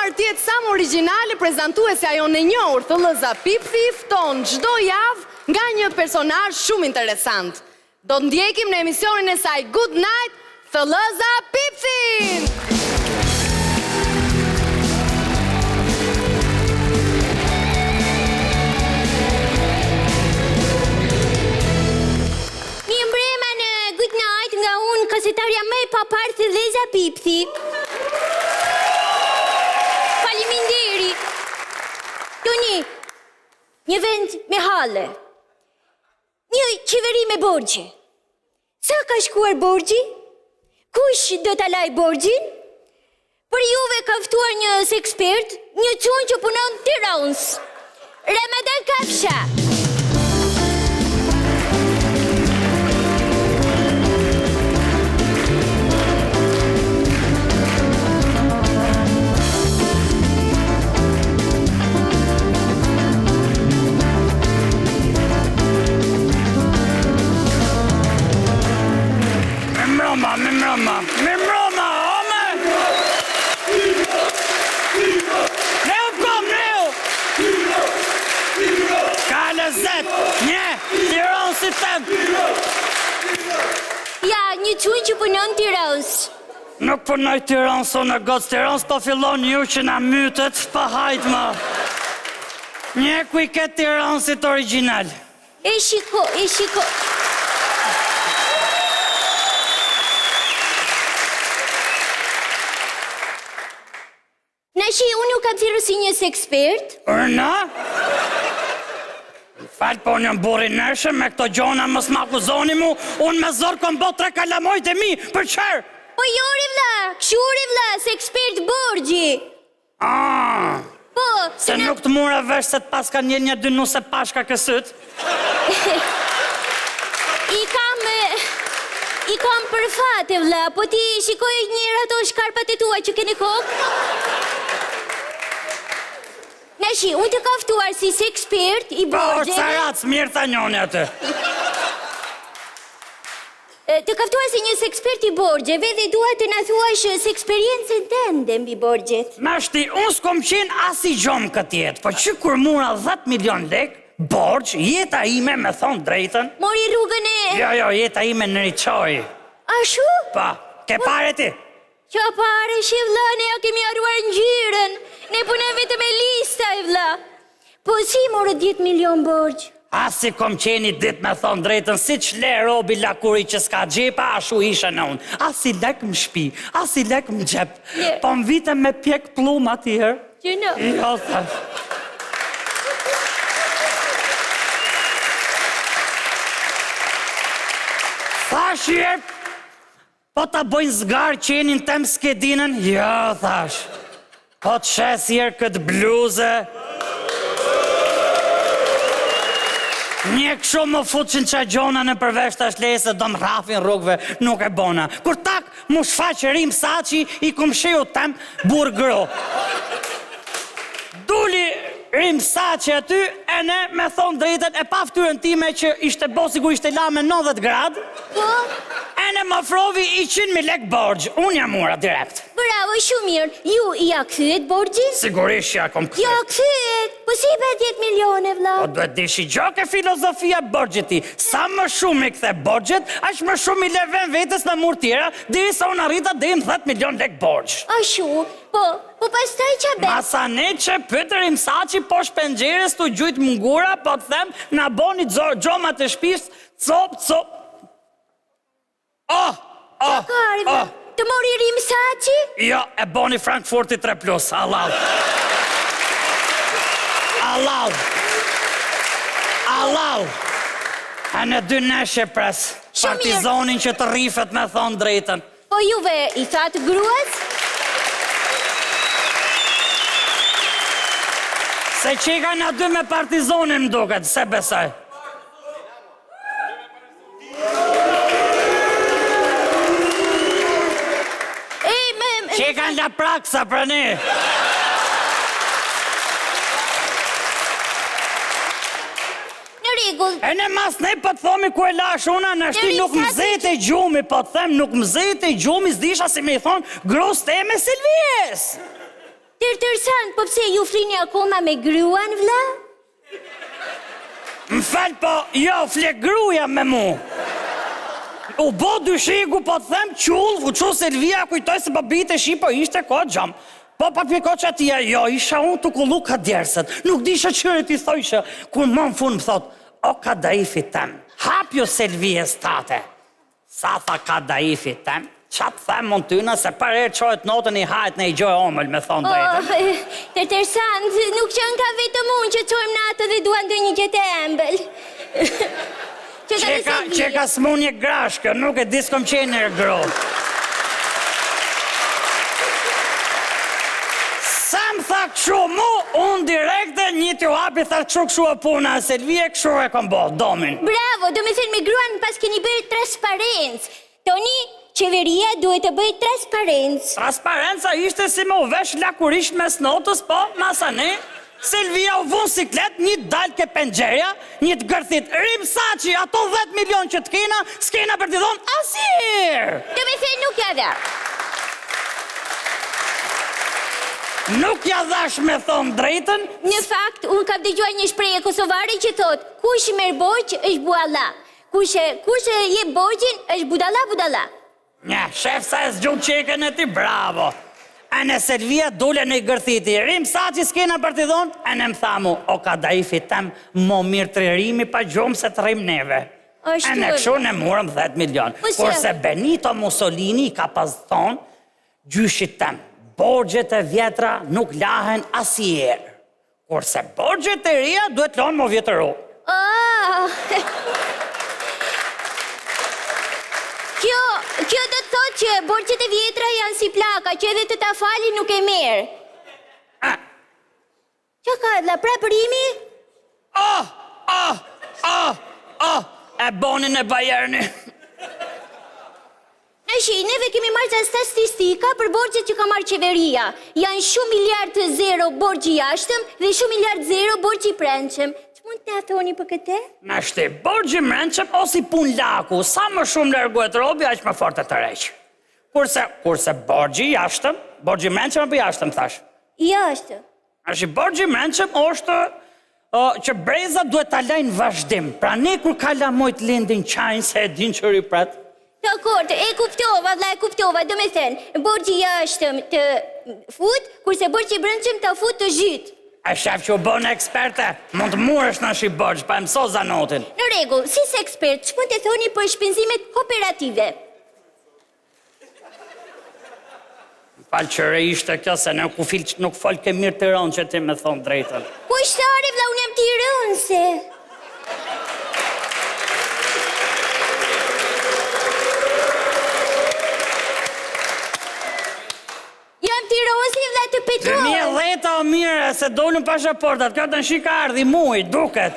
munduar tjetë sa më origjinale, prezantuesja jonë e njohur Thellëza Pipthi fton çdo javë nga një personazh shumë interesant. Do të ndjekim në emisionin e saj Good Night Thellëza Pipthin. Kasetarja me e papar Thellëza Pipthi. Faliminderi. Toni, një vend me hale. Një qeveri me borgje. Sa ka shkuar borgji? Kush do ta laj borgjin? Për juve ka ftuar një ekspert, një çun që punon në Tiranë. Ramadan Kafsha. Mroma, ome! Neu kom, neu! Ka lezet, një, Tiranë si tem! Ja, një çun që punon në Tiranë. Nuk punoj Tiranë, so në gocë Tiranë, po fillon ju që na mytet, pa hajt ma. Një ku i ketë Tiranë si të original. E shiko. Nashi, unë ju kam thirrur si një ekspert. Urna? Falë po një burri nërshë, me këto gjona mos m'akuzoni mu, unë me zorë kom bo 3 kalamojt e mi, për qërë? Po jori vlla, këshuri vlla, se ekspert borgji. Po, se nuk të mura vesh se të pas ka një dy nuse pashka kësët. I kam për fate vlla, po ti shikoj njërë ato shkarpat e tua që keni kokë. Nashi, unë të ka ftuar si ekspert i borgjeve. Po, sarat, mirë tha njoni atë. Të ka ftuar si një ekspert i borgjeve dhe dua të na thuash se eksperiencën tënde mbi borgjet. Mashti, unë s'kom qenë as i gjomë këtë jetë, po që kur mura 10 milion lek, borgj, jeta ime me thonë drejten. Mori rrugën e... Jo, jeta ime në Riqoj. Ashu? Pa, ke pare ti? Qa pare, shivla, ne ja kemi arruar njërën. Ne punem vetëm e lista, e vla. Po si morë 10 milion borgj? Asi kom qeni dit me thonë drejtën, si që le robi lakuri që s'ka gjepa, ashu isha në unë. Asi lek më shpi, asi lek më gjep. Po më vite me pjek plum atëherë. Që në? Jo, thash. Thash jep, po ta bojnë zgarë qenin tem s'kedinën? Jo, thash. Po të shes jerë këtë bluze. Një këshu më fuqin qa gjona në përveç të shlese, do më rafin rrugve, nuk e bona. Kur tak, mu shfaqë rim saqi, i kum shiu tem burgro. Duli rim saqi aty, e ne me thonë drejten, e pa ftyrën time që ishte bosi ku ishte la me 90 grad, e ne më ofrovi 100.000 lek borgj, unë jam ura direkt. Bravo, shumë mirë. Ju i a këthyet borgjin? Sigurisht që ja kom këthyet. Ja këthyet, po si be 10 milione, vla? Po duhet dishi gjoke filozofia borgjeti. Sa më shumë i kthe borgjet, aq më shumë i leven vetës në mur tjera, diri sa unë arrita dhe në 10 milion lek borgj. Ashu, po pastaj që be? Masa ne që pëtërim saqi po shpengjeres të gjujt mungura, po të them, na boni gjomat e shpis, cop. Të mori rim saqi? Jo, e boni Frankfurti 3+, Allah. A në 2 neshe pres, partizonin që të rifet me thonë drejten. Po juve i thatë gruas? Se qika në 2 me partizonin më duket, se besaj. Që kanë la praksa për ne. Në rregull. E ne mas ne po të thomi ku e lash una, në shti nuk mëzete gjumi, po të them nuk mëzete gjumi, s'disha si me i thonë grus te me Silvijes. Interesant, po pse ju flini akoma me gruan, vlla? Më fal, po, jo, fle gruja me mu. U bo dyshegu, po të them qull, u qo Selvia, kujtoj se babit e shi, po ishte ko gjam. Po papiko që atia, jo, isha unë të kullu ka djerset. Nuk disha qëre ti thojshë, kur më në fund më thot, o ka daifi tem, hapjo Selvijes tate. Sa tha ka daifi tem, qa të them mund tyna, se për e qojt notën I hajt në I gjoj omëll, me thonë drejtën. Interesant, nuk që nga vetëm unë që qojmë natë dhe duan dhe një gjete embel. Që ka smunje grashkë, nuk e diskom qenë e gro. Sa më tha këshu mu, unë direkte një t'ju hapi tha këshu e puna, Selvije këshu e kom bo, domin. Bravo, do me thënë me gruan pas keni bërë transparencë. Toni, qeveria duhet të bëjë transparencë. Transparenca ishte si me u vesh lakurisht mes notës, po, masane, Selvia u vunë siklet, një dalë ke pengjerja, një të gërthit, rim Saçi, ato 10 milion që t'kena, s'kena për t'i thonë asirë. Do me thënë nuk ja dha. Nuk ja dhash me thonë drejtën. Në fakt, unë kam dëgjuar një shprehje kosovare që thot, kush merr borxh është bualla. Kush e jep borxhin është budalla. Nja, shef sa e s'gjumë qeken e ti, bravo. E në Selvia dule në I gërthiti, rim Saçi s'kena për t'i thonë, e në më thamu, o ka daifi tem, mo mirë të rimi pa gjumë se të rim neve. E në këshu në murëm 10 milion. Kurse Benito Mussolini ka pas thonë, gjyshit tem, borgjet e vjetra nuk lahen asjerë. Kurse borgjet e ria duhet lonë mo vjetëru. Kjo do të thot që borxhet e vjetra janë si plaka, që edhe të ta fali nuk e merë. Që ka, la prapërimi? E bonin e bajerni. Neve kemi marrë që statistika për borxhet që ka marrë qeveria. Janë shumë miliard zero borxhi jashtëm dhe shumë miliard zero borxhi brendshëm. Mund të thoni për këtë? Në shte, borxhi mrenqëm ose pun laku, sa më shumë lërguet robi, aq më forte të reqë. Kurse borxhi jashtëm, borxhi mrenqëm apo jashtëm, thash? Jashtëm. Ashtë borxhi mrenqëm është që breza duhet ta lajnë vazhdim, pra ne kur ka lamojt lindin qajnë se e din që ripret. Dakor, e kuptova, do me thënë, borxhi jashtëm të fut, kurse borxhi brendshëm të fut të zhyt. E shef që u bënë eksperte, mund të murësh në shi borgj, pa e mëso zanotin. Në rregull, si se ekspert, që mund të thoni për shpenzimet operative? Falë qëre ishte kjo, se nuk fol ke mirë Tiranë që ti me thonë drejtën. Po ishtare, vla, unë jam tiranëse. Jam tiranëse, vla, të petrol. 2010 o mire, se dolën pashaportat, kjo të në shika ardhi muj, duket.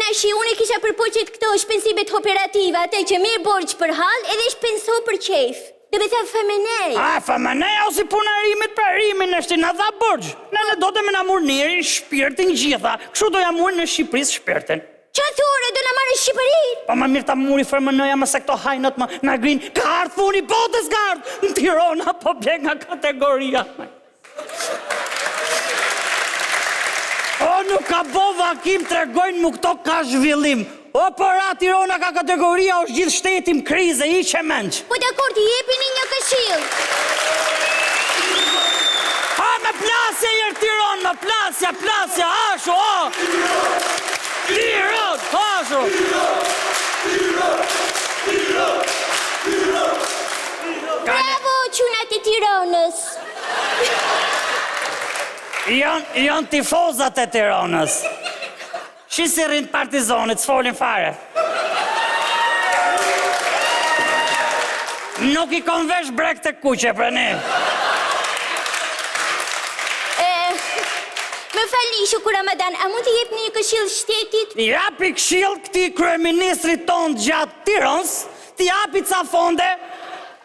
Nashi, unë e kisha përpoqet këto shpenzimet operative, atë që mirë borxh për hall edhe shpenso për qejf. Do me thënë fëmenej. Fëmenej, o si punarimit për rimin në shti në dha borxh. Në do të me në murë njëri, shpirtin gjitha, kështu do ja murë në Shqipëris shpirtin. Qa thore, do në marrë në Shqipërin? Po më mirë ta muri fërmënoja më se këto hajnët më në grinë, ka ardhë funi botës ka ardhë, në Tirana po bje nga kategoria. O, nuk ka bo vakim, tregojnë mu këto ka zhvillim. O, përra Tirana ka kategoria, është gjithë shtetim krize, I që menqë. Po dakor, t'i jepini një këshill. Ha, me plasja jërë Tirana, me plasja, asho, Tiran, asho. Bravo, qunat e Tiranës. Janë tifozat e Tiranës. Shisi rinë partizonit, s'folin fare. Nuk I konvesh brek të kuqe për ne. Me falni, Shukur Ramadan, a mund t'i jep një këshill shtetit? Japi këshill këti kryeministrit tonë gjatë Tiranës, t'i japi ca fonde,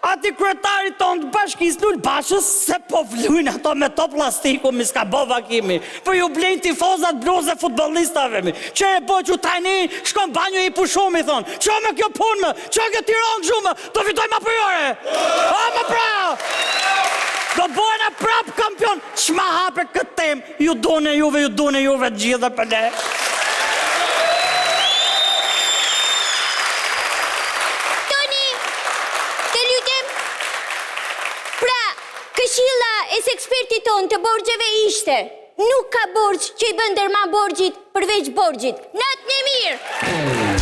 ati kryetarit tonë të bashkis Lul Bashës, se po vlujnë ato me to plastiku, mi s'ka bo vakimi, po ju blejnë tifozat bluze futbolistave mi, që e bo që tajni, shkon banjo I pushumi, thonë, që me kjo punë me, që kjo Tiranë gjume, do fitoj ma përjore, a më pra, do bojnë a kampion, ç'ma hape këtë temë, ju done juve të gjitha për ne. Toni, të lutem. Pra, këshilla e ekspertit tonë të borxheve ishte, nuk ka borxh që i bën ndërmarrje borxhit përveç borxhit. Natë e mirë.